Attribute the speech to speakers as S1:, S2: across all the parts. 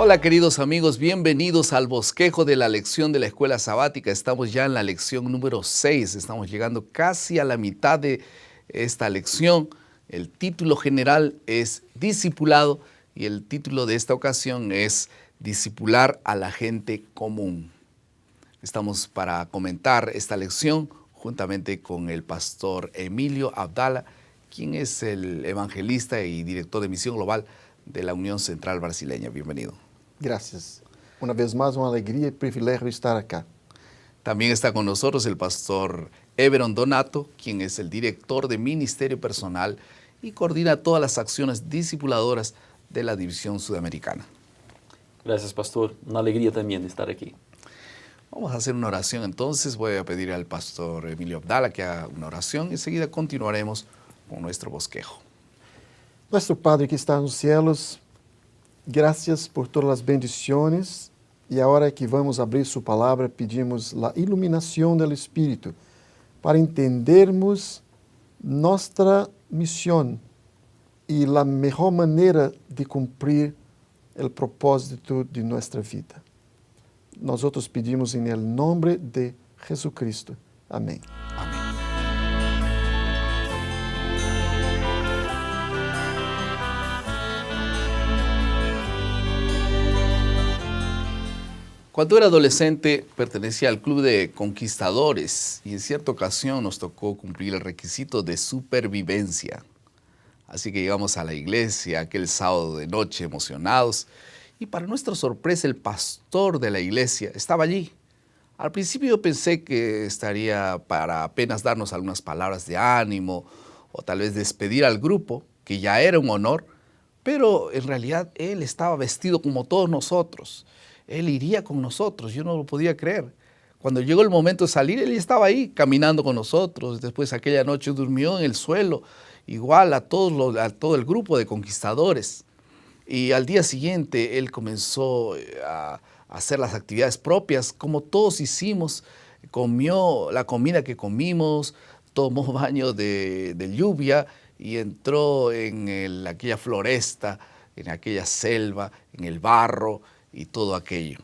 S1: Hola queridos amigos, bienvenidos al bosquejo de la lección de la escuela sabática. Estamos ya en la lección número 6, estamos llegando casi a la mitad de esta lección. El título general es Discipulado y el título de esta ocasión es Discipular a la gente común. Estamos para comentar esta lección juntamente con el pastor Emilio Abdala, quien es el evangelista y director de Misión Global de la Unión Central Brasileña. Bienvenido.
S2: Gracias. Una vez más, una alegría y privilegio estar acá.
S1: También está con nosotros el pastor Everon Donato, quien es el director de Ministerio Personal y coordina todas las acciones discipuladoras de la División Sudamericana.
S3: Gracias, pastor. Una alegría también estar aquí.
S1: Vamos a hacer una oración entonces. Voy a pedir al pastor Emilio Abdala que haga una oración y enseguida continuaremos con nuestro bosquejo.
S2: Nuestro Padre que está en los cielos, gracias por todas las bendiciones y ahora que vamos a abrir su palabra pedimos la iluminación del Espíritu para entendermos nuestra misión y la mejor manera de cumplir el propósito de nuestra vida. Nosotros pedimos en el nombre de Jesucristo. Amén.
S1: Amén. Cuando era adolescente pertenecía al club de conquistadores y en cierta ocasión nos tocó cumplir el requisito de supervivencia. Así que llegamos a la iglesia aquel sábado de noche emocionados y para nuestra sorpresa el pastor de la iglesia estaba allí. Al principio yo pensé que estaría para apenas darnos algunas palabras de ánimo o tal vez despedir al grupo, que ya era un honor, pero en realidad él estaba vestido como todos nosotros. Él iría con nosotros, yo no lo podía creer. Cuando llegó el momento de salir, él estaba ahí caminando con nosotros. Después aquella noche durmió en el suelo, igual a todo el grupo de conquistadores. Y al día siguiente él comenzó a hacer las actividades propias, como todos hicimos. Comió la comida que comimos, tomó baño de lluvia y entró en aquella floresta, en aquella selva, en el barro y todo aquello.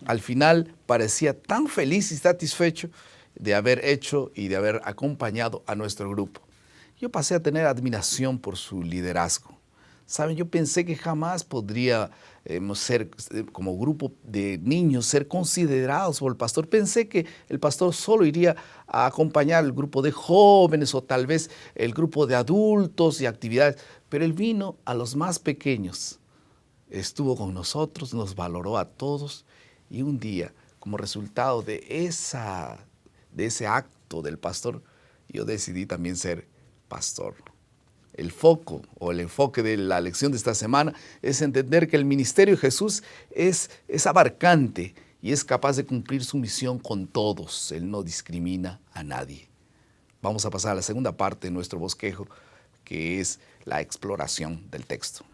S1: Al final parecía tan feliz y satisfecho de haber hecho y de haber acompañado a nuestro grupo. Yo pasé a tener admiración por su liderazgo. Saben, yo pensé que jamás podríamos ser, como grupo de niños, ser considerados por el pastor. Pensé que el pastor solo iría a acompañar al grupo de jóvenes o tal vez el grupo de adultos y actividades, pero él vino a los más pequeños. Estuvo con nosotros, nos valoró a todos y un día, como resultado de ese acto del pastor, yo decidí también ser pastor. El foco o el enfoque de la lección de esta semana es entender que el ministerio de Jesús es abarcante y es capaz de cumplir su misión con todos. Él no discrimina a nadie. Vamos a pasar a la segunda parte de nuestro bosquejo, que es la exploración del texto.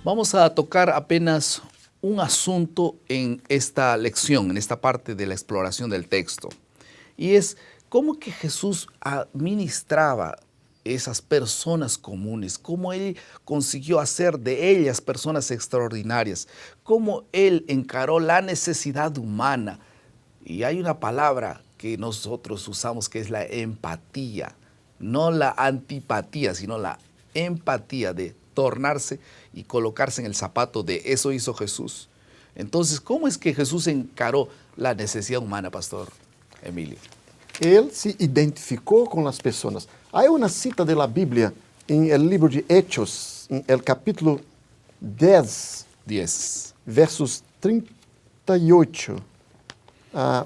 S1: Vamos a tocar apenas un asunto en esta lección, en esta parte de la exploración del texto. Y es cómo que Jesús administraba esas personas comunes, cómo Él consiguió hacer de ellas personas extraordinarias, cómo Él encaró la necesidad humana. Y hay una palabra que nosotros usamos que es la empatía, no la antipatía, sino la empatía de tornarse y colocarse en el zapato de eso hizo Jesús. Entonces, ¿cómo es que Jesús encaró la necesidad humana, pastor Emilio?
S2: Él se identificó con las personas. Hay una cita de la Biblia en el libro de Hechos, en el capítulo 10, versos 38.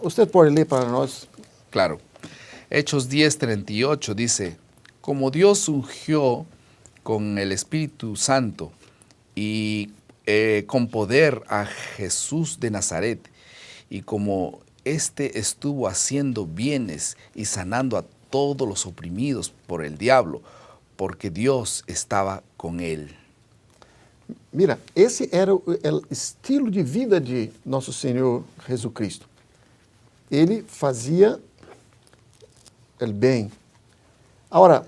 S2: Usted puede leer para nosotros.
S1: Claro. Hechos 10, 38 dice, como Dios ungió con el Espíritu Santo y con poder a Jesús de Nazaret, y como éste estuvo haciendo bienes y sanando a todos los oprimidos por el diablo, porque Dios estaba con él.
S2: Mira, esse era o estilo de vida de nosso Senhor Jesus Cristo. Ele fazia el bem. Agora,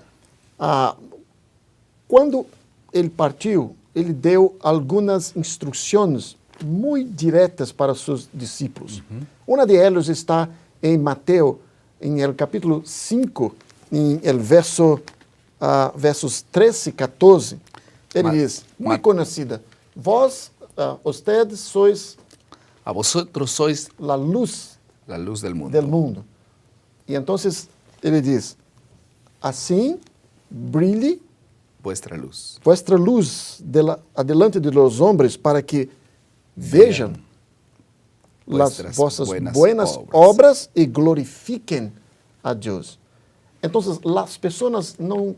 S2: quando ele partiu, ele deu algumas instruções muito diretas para seus discípulos. Uma de elas está em Mateus, em el capítulo 5, em el versos 13 e 14. Ele diz, muito conhecida, vós, ustedes sois
S1: A vosotros sois
S2: la luz
S1: la luz del mundo.
S2: del mundo. E então ele diz, assim brilhe
S1: Vuestra luz.
S2: vuestra luz adelante de los hombres para que vejam las
S1: vuestras
S2: vossas
S1: buenas
S2: buenas obras e glorifiquem a Deus. Então, as pessoas não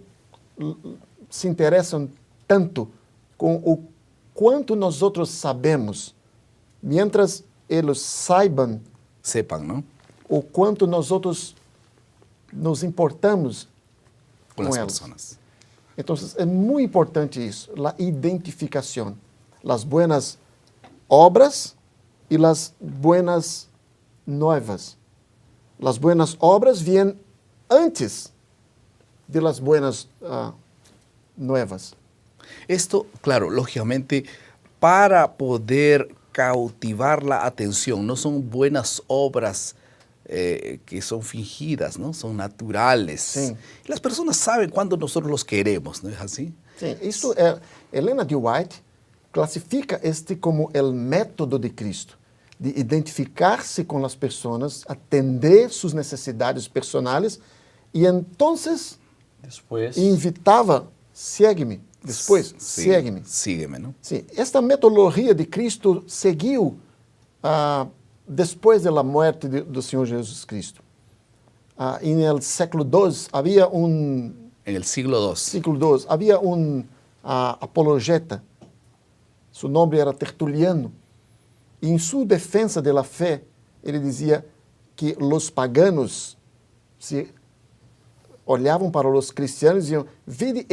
S2: se interessam tanto com o quanto nós outros sabemos, mientras eles saibam
S1: Sepan, ¿no?
S2: o quanto nós outros nos importamos
S1: Con
S2: com
S1: las
S2: elas.
S1: personas.
S2: Então, é muito importante isso, a identificação, as buenas obras e as buenas novas. As buenas obras vêm antes de las buenas nuevas.
S1: Esto, claro, lógicamente, para poder cautivar la atención, no son buenas obras que son fingidas, ¿no? Son naturales.
S2: Sí.
S1: Y las personas saben cuando nosotros los queremos, ¿no es así?
S2: Sim, isso Helena de White classifica este como o método de Cristo, de identificar-se com as pessoas, atender suas necessidades personais e então
S3: Después,
S2: invitava, segue-me, depois,
S1: Sí,
S2: segue-me.
S1: sígueme, ¿no?
S2: Sim, esta metodologia de Cristo seguiu depois da morte do Senhor Jesus Cristo. Em século II havia
S1: En el siglo II.
S2: século II, havia apologeta, seu nome era Tertuliano, e em sua defesa da fé, ele dizia que os paganos se olhavam para os cristianos e diziam,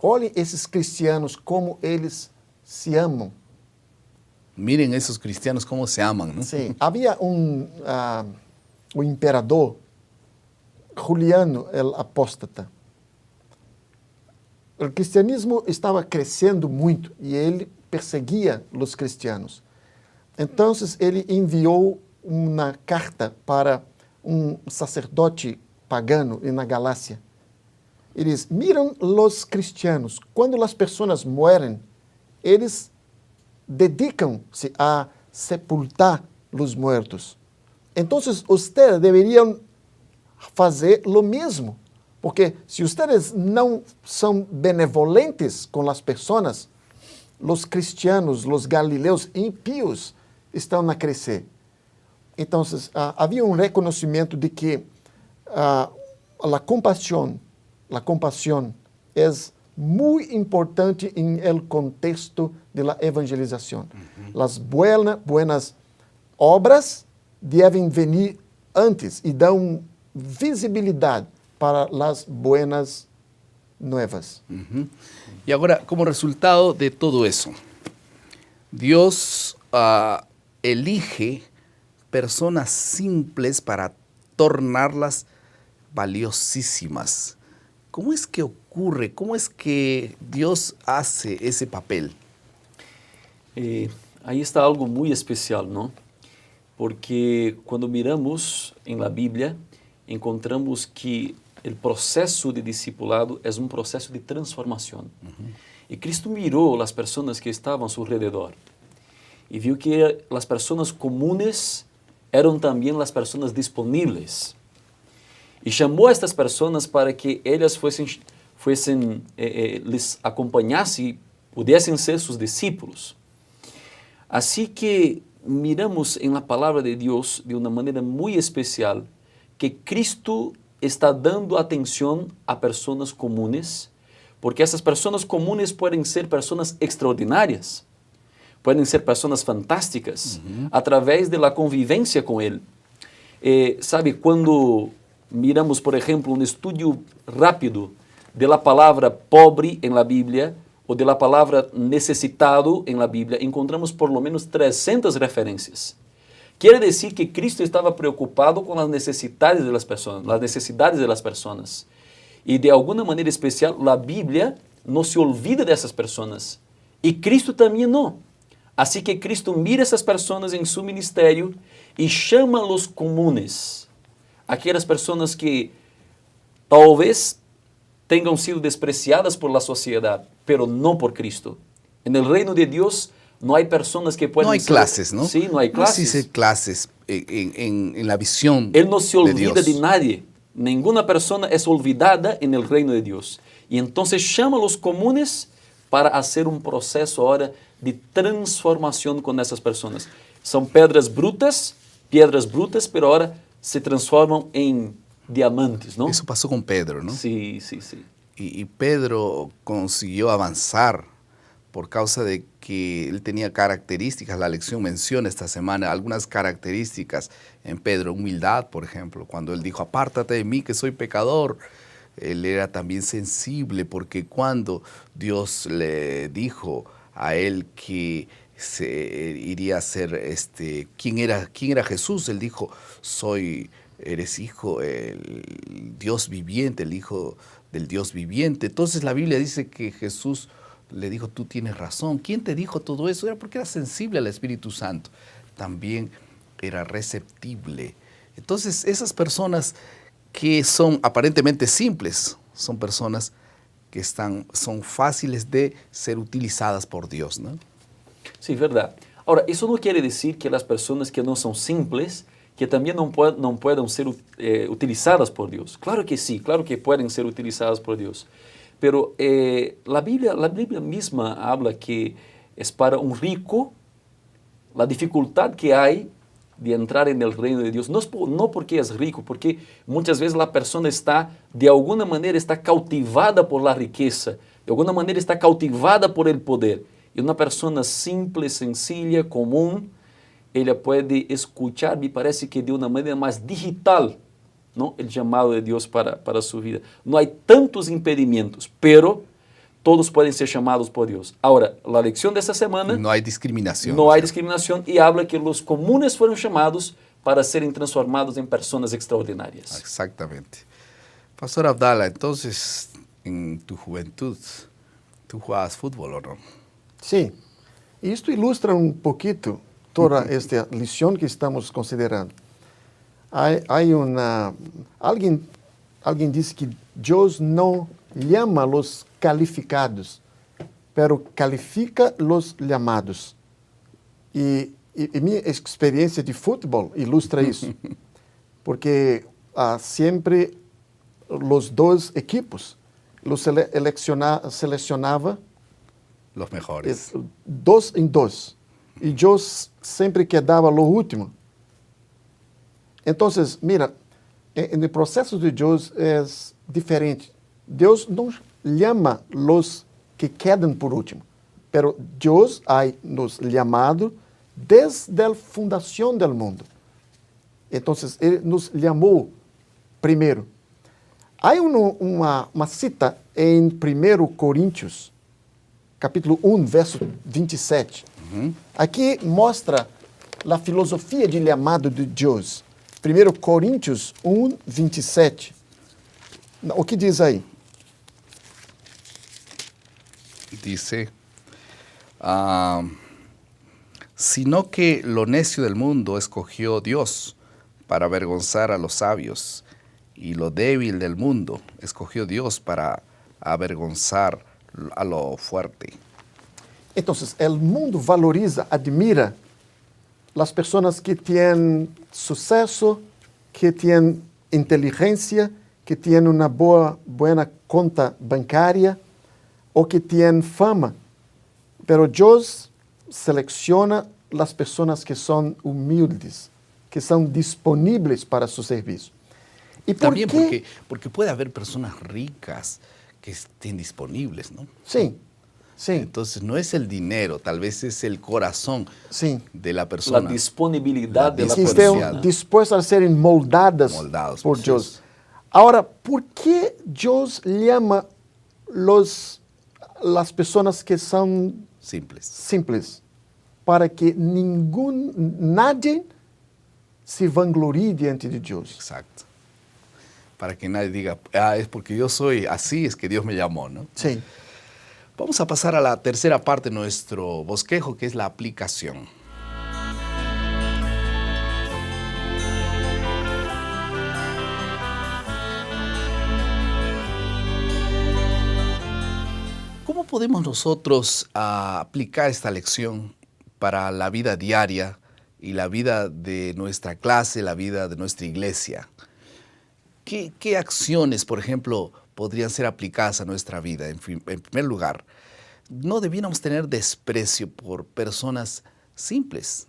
S2: olhem esses cristianos como eles se amam.
S1: Miren esos cristianos cómo se aman, ¿no?
S2: Sim, havia o imperador Juliano el Apóstata. O cristianismo estava crescendo muito e ele perseguia os cristianos. Então, ele enviou uma carta para um sacerdote pagano na Galácia. Ele diz, miram os cristianos, quando as pessoas morrem, eles dedicam-se a sepultar os mortos. Então, vocês deveriam fazer o mesmo, porque se vocês não são benevolentes com as pessoas, os cristianos, os galileus impíos estão a crescer. Então, havia reconhecimento de que a compaixão é muito importante em el contexto de la evangelização. As buenas obras devem venir antes e dão visibilidade para as buenas nuevas.
S1: Y ahora, como resultado de todo eso, Dios elige personas simples para tornarlas valiosísimas. ¿Cómo es que ocurre? ¿Cómo es que Dios hace ese papel?
S3: ahí está algo muy especial, ¿no? Porque cuando miramos en la Biblia, encontramos que el proceso de discipulado es un proceso de transformación. Y Cristo miró las personas que estaban a su alrededor y vio que las personas comunes eran también las personas disponibles. Y llamó a estas personas para que ellas les acompañasen y pudiesen ser sus discípulos. Así que miramos en la palabra de Dios de una manera muy especial que Cristo está dando atención a personas comunes, porque essas pessoas comunes podem ser pessoas extraordinárias, podem ser pessoas fantásticas, através da convivência com Ele. Sabe, quando miramos, por exemplo, um estudo rápido da palavra pobre em la Bíblia, ou da palavra necessitado em la Bíblia, encontramos por lo menos 300 referências Quiere decir que Cristo estaba preocupado con las necesidades de las personas, Y de alguna manera especial, la Biblia no se olvida de esas personas. Y Cristo también no. Así que Cristo mira a esas personas en su ministerio y llama a los comunes. Aquellas personas que tal vez tengan sido despreciadas por la sociedad, pero no por Cristo. En el reino de Dios no hay personas que pueden
S1: No hay
S3: ser...
S1: clases, ¿no?
S3: Sí, no hay clases.
S1: No existe clases en la visión
S3: Él no se olvida
S1: Dios.
S3: de nadie. Ninguna persona es olvidada en el reino de Dios. Y entonces llama a los comunes para hacer un proceso ahora de transformación con esas personas. Son piedras brutas, pero ahora se transforman en diamantes, ¿no?
S1: Eso pasó con Pedro, ¿no?
S3: Sí, sí, sí.
S1: Y Pedro consiguió avanzar por causa de que él tenía características. La lección menciona esta semana algunas características en Pedro. Humildad, por ejemplo, cuando él dijo, apártate de mí que soy pecador. Él era también sensible porque cuando Dios le dijo a él que se iría a ser, ¿quién era Jesús? Él dijo, eres hijo del Dios viviente, el hijo del Dios viviente. Entonces la Biblia dice que Jesús le dijo, tú tienes razón. ¿Quién te dijo todo eso? Era porque era sensible al Espíritu Santo. También era receptible. Entonces esas personas que son aparentemente simples, son personas que son fáciles de ser utilizadas por Dios, ¿no?
S3: Sí, verdad. Ahora, eso no quiere decir que las personas que no son simples, que también no puedan ser utilizadas por Dios. Claro que sí, claro que pueden ser utilizadas por Dios. Pero la Biblia misma habla que es para un rico la dificultad que hay de entrar en el reino de Dios. No porque es rico, porque muchas veces la persona de alguna manera está cautivada por la riqueza, de alguna manera está cautivada por el poder. Y una persona simple, sencilla, común, ella puede escuchar, me parece que de una manera más digital, ¿no?, el llamado de Dios para su vida. No hay tantos impedimentos, pero todos pueden ser llamados por Dios. Ahora, la lección de esta semana...
S1: No hay discriminación.
S3: No hay discriminación y habla que los comunes fueron llamados para serem transformados en personas extraordinarias.
S1: Exactamente. Pastor Abdala, entonces, en tu juventud, ¿tú jugabas fútbol o no?
S2: Sí, y esto ilustra un poquito toda esta lición que estamos considerando. Alguien dice que Dios no llama a los calificados, pero califica los llamados. Y mi experiencia de fútbol ilustra eso, porque siempre los dos equipos los seleccionaba
S1: Los mejores.
S2: 2 en 2, y yo sempre quedava lo último. Então, mira, no processo de Deus é diferente. Deus não chama os que quedam por último, pero Deus ha nos chamado desde a fundação do mundo. Então, Ele nos chamou primeiro. Há uma cita em 1 Coríntios, capítulo 1, verso 27. Aqui mostra a filosofia de chamado de Deus. 1 Coríntios 1, 27. O que diz aí?
S1: Dice, sino que lo necio del mundo escogió Dios para avergonzar a los sabios, y lo débil del mundo escogió Dios para avergonzar a lo fuerte.
S2: Então, o mundo valoriza, admira as pessoas que têm sucesso, que têm inteligência, que têm uma boa conta bancária ou que têm fama. Pero Deus seleciona as pessoas que são humildes, que são disponíveis para seu serviço. E por
S1: También
S2: quê?
S1: porque puede haber personas ricas que estén disponibles, ¿no?
S2: Sim, sim,
S1: Entonces no es el dinero, tal vez es el corazón
S2: sim.
S1: de la
S3: La
S1: persona.
S3: disponibilidad de la
S2: Que
S3: persona.
S2: estão dispostas a serem moldadas
S1: Moldados
S2: por
S1: por
S2: Deus.
S1: Deus.
S2: Agora, por que Deus chama as pessoas que são
S1: Simples.
S2: simples? Para que nadie se vanglorie diante de Dios.
S1: Exacto. Para que nadie diga, es porque yo soy así, es que Dios me llamó, ¿no?
S2: Sí.
S1: Vamos a pasar a la tercera parte de nuestro bosquejo, que es la aplicación. ¿Cómo podemos nosotros aplicar esta lección para la vida diaria y la vida de nuestra clase, la vida de nuestra iglesia? ¿Qué acciones, por ejemplo, podrían ser aplicadas a nuestra vida? En primer lugar, no debiéramos tener desprecio por personas simples.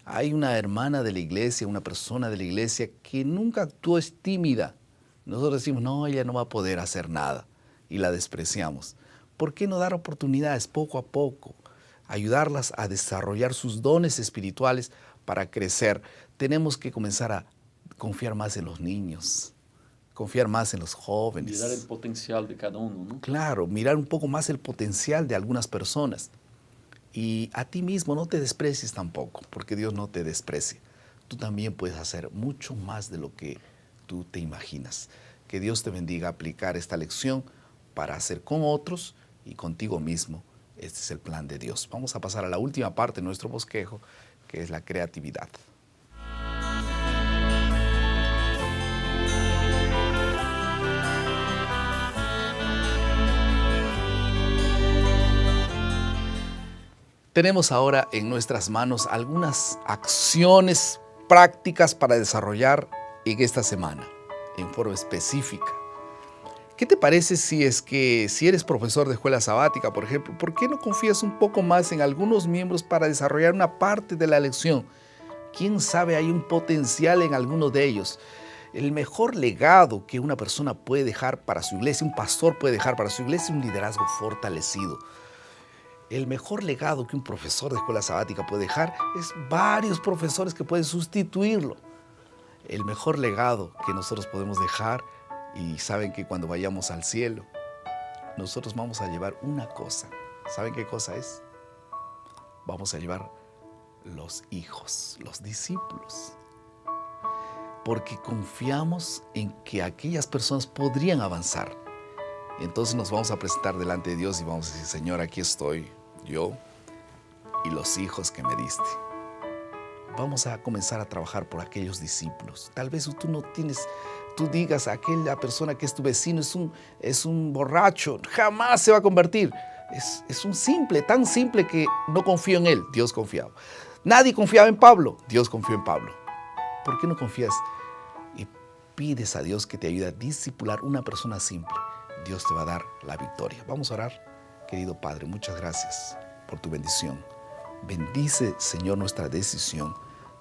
S1: Hay una hermana de la iglesia, una persona de la iglesia que nunca actuó, es tímida. Nosotros decimos, no, ella no va a poder hacer nada y la despreciamos. ¿Por qué no dar oportunidades poco a poco? Ayudarlas a desarrollar sus dones espirituales para crecer. Tenemos que comenzar a confiar más en los niños, confiar más en los jóvenes.
S3: Mirar el potencial de cada uno, ¿no?
S1: Claro, mirar un poco más el potencial de algunas personas. Y a ti mismo no te desprecies tampoco, porque Dios no te desprecia. Tú también puedes hacer mucho más de lo que tú te imaginas. Que Dios te bendiga a aplicar esta lección para hacer con otros y contigo mismo. Este es el plan de Dios. Vamos a pasar a la última parte de nuestro bosquejo, que es la creatividad. Tenemos ahora en nuestras manos algunas acciones prácticas para desarrollar en esta semana, en forma específica. ¿Qué te parece si eres profesor de escuela sabática, por ejemplo, por qué no confías un poco más en algunos miembros para desarrollar una parte de la lección? ¿Quién sabe, hay un potencial en alguno de ellos? El mejor legado que una persona puede dejar para su iglesia, un pastor puede dejar para su iglesia, es un liderazgo fortalecido. El mejor legado que un profesor de escuela sabática puede dejar es varios profesores que pueden sustituirlo. El mejor legado que nosotros podemos dejar, y saben que cuando vayamos al cielo, nosotros vamos a llevar una cosa. ¿Saben qué cosa es? Vamos a llevar los hijos, los discípulos. Porque confiamos en que aquellas personas podrían avanzar. Entonces nos vamos a presentar delante de Dios y vamos a decir, Señor, aquí estoy yo y los hijos que me diste. Vamos a comenzar a trabajar por aquellos discípulos. Tal vez tú digas, aquella persona que es tu vecino es un borracho, jamás se va a convertir. Es un simple, tan simple que no confío en él. Dios confiaba. Nadie confiaba en Pablo. Dios confió en Pablo. ¿Por qué no confías? Y pides a Dios que te ayude a discipular una persona simple. Dios te va a dar la victoria. Vamos a orar. Querido Padre, muchas gracias por tu bendición. Bendice, Señor, nuestra decisión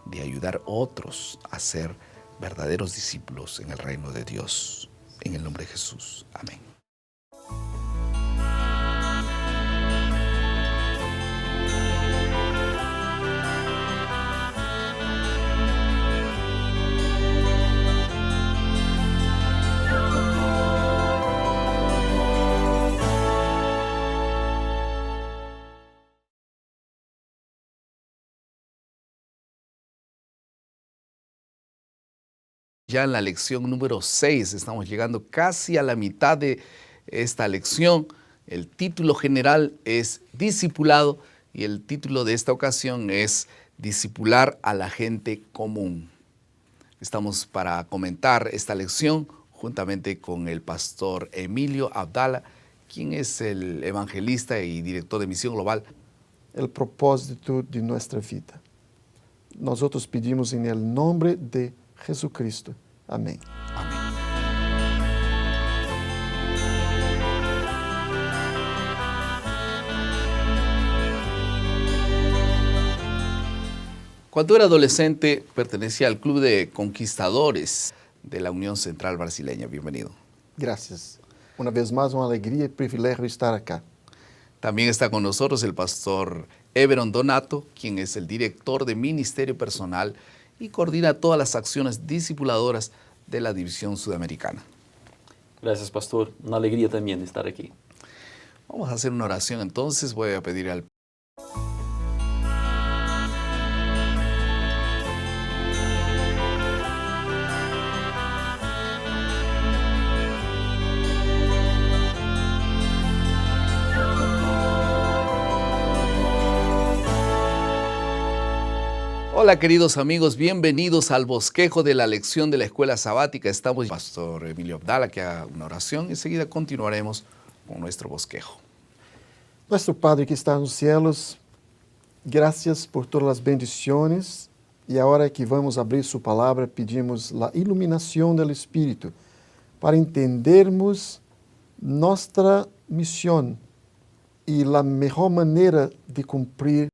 S1: de ayudar a otros a ser verdaderos discípulos en el reino de Dios. En el nombre de Jesús. Amén. Ya en la lección número 6, estamos llegando casi a la mitad de esta lección. El título general es Discipulado y el título de esta ocasión es Discipular a la gente común. Estamos para comentar esta lección juntamente con el pastor Emilio Abdala, quien es el evangelista y director de Misión Global.
S2: El propósito de nuestra vida. Nosotros pedimos en el nombre de Jesucristo. Amén.
S1: Amén. Cuando era adolescente, pertenecía al Club de Conquistadores de la Unión Central Brasileña. Bienvenido.
S2: Gracias. Una vez más, una alegría y privilegio estar acá.
S1: También está con nosotros el pastor Everon Donato, quien es el director de Ministerio Personal y coordina todas las acciones discipuladoras de la División Sudamericana.
S3: Gracias, pastor. Una alegría también estar aquí.
S1: Vamos a hacer una oración entonces. Voy a pedir al Hola queridos amigos, bienvenidos al bosquejo de la lección de la escuela sabática. Estamos con el pastor Emilio Abdala que haga una oración y enseguida continuaremos con nuestro bosquejo.
S2: Nuestro Padre que está en los cielos, gracias por todas las bendiciones y ahora que vamos a abrir su palabra pedimos la iluminación del Espíritu para entendermos nuestra misión y la mejor manera de cumplir